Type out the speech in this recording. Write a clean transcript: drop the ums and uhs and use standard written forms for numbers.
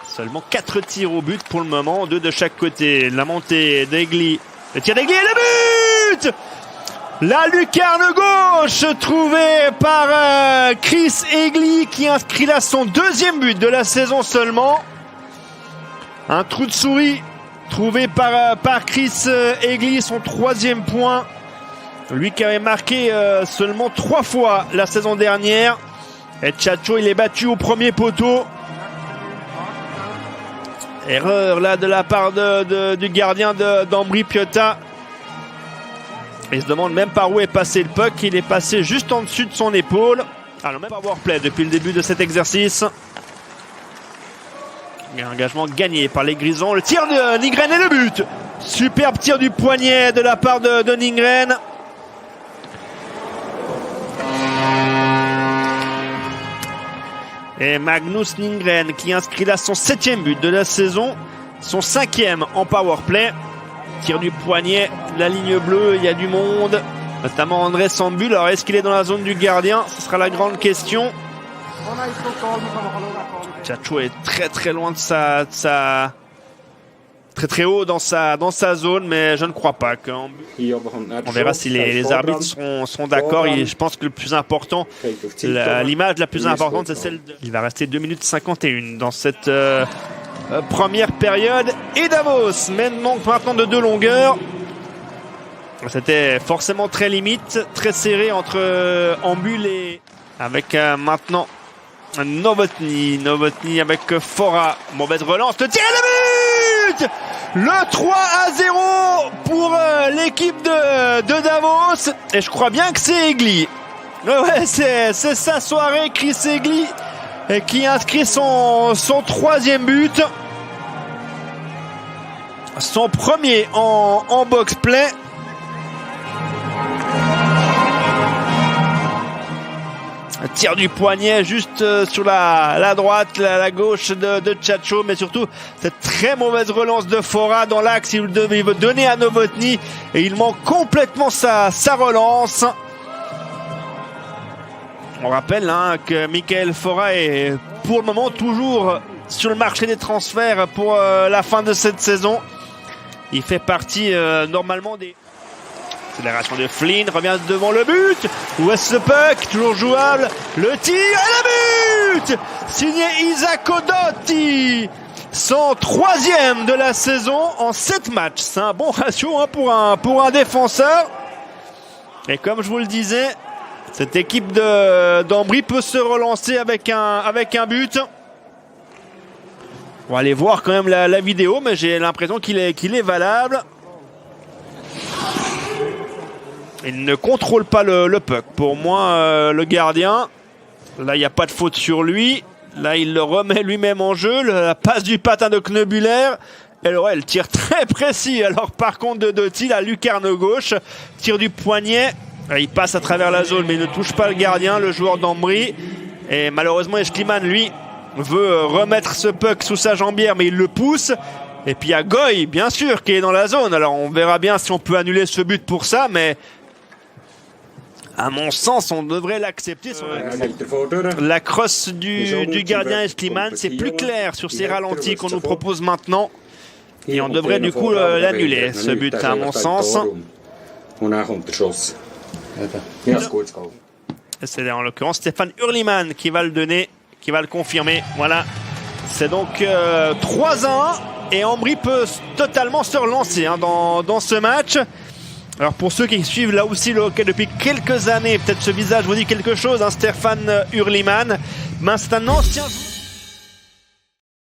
Seulement 4 tirs au but pour le moment, 2 de chaque côté. La montée d'Egli, le tir d'Egli et le but! La lucarne gauche trouvée par Chris Egli qui inscrit là son 2e but de la saison seulement. Un trou de souris trouvé par Chris Egli, son 3e point. Lui qui avait marqué seulement 3 fois la saison dernière. Et Tchatcho, il est battu au premier poteau. Erreur là de la part du gardien d'Ambry Piotta. Il se demande même par où est passé le puck. Il est passé juste en dessus de son épaule. Alors même power play depuis le début de cet exercice. Un engagement gagné par les Grisons. Le tir de Nygren et le but. Superbe tir du poignet de la part de Nygren. Et Magnus Nygren qui inscrit là son 7e but de la saison. Son 5e en power play. Tir du poignet, la ligne bleue, il y a du monde. Notamment André Sambul. Alors est-ce qu'il est dans la zone du gardien? Ce sera la grande question. Tchatcho est très loin de sa très haut dans sa zone, mais je ne crois pas qu'on... On verra si les arbitres sont d'accord. Je pense que le plus important, l'image la plus importante, c'est celle de... Il va rester 2 minutes 51 dans cette première période. Et Davos mène donc maintenant de 2 longueurs. C'était forcément très limite, très serré entre Ambul et... Avec maintenant Novotny avec Fora. Mauvaise relance, le tir et le but! Le 3-0 pour l'équipe de Davos. Et je crois bien que c'est Egli. Ouais, c'est sa soirée, Chris Egli, qui inscrit son 3e but. Son premier en box-play. Tir du poignet juste sur la droite, la gauche de Tchatcho, mais surtout cette très mauvaise relance de Fora dans l'axe. Il veut donner à Novotny et il manque complètement sa relance. On rappelle que Michael Fora est pour le moment toujours sur le marché des transferts pour la fin de cette saison. Il fait partie normalement des... Accélération de Flynn, revient devant le but. Où est ce puck? Toujours jouable. Le tir et le but! Signé Isaac Odotti. Son 3e de la saison en 7 matchs. C'est un bon ratio pour un défenseur. Et comme je vous le disais, cette équipe d'Ambry peut se relancer avec un but. On va aller voir quand même la vidéo, mais j'ai l'impression qu'il est valable. Il ne contrôle pas le puck. Pour moi, le gardien, là, il n'y a pas de faute sur lui. Là, il le remet lui-même en jeu. La passe du patin de Knebüller. Et le tir très précis. Alors, par contre, de Doty, la lucarne gauche. Tir du poignet. Il passe à travers la zone, mais il ne touche pas le gardien, le joueur d'Ambry. Et malheureusement, Eskliman, lui, veut remettre ce puck sous sa jambière, mais il le pousse. Et puis, il y a Goy, bien sûr, qui est dans la zone. Alors, on verra bien si on peut annuler ce but pour ça, mais... À mon sens, on devrait l'accepter. La crosse du gardien Eskliman, c'est plus clair sur ces ralentis qu'on nous propose maintenant. Et on devrait du coup l'annuler, ce but, à mon sens. C'est en l'occurrence Stéphane Hurliman qui va le donner, qui va le confirmer. Voilà, c'est donc 3-1 et Ambry peut totalement se relancer dans ce match. Alors pour ceux qui suivent là aussi le hockey depuis quelques années, peut-être ce visage vous dit quelque chose, Stéphane Hurliman. Mais c'est un ancien...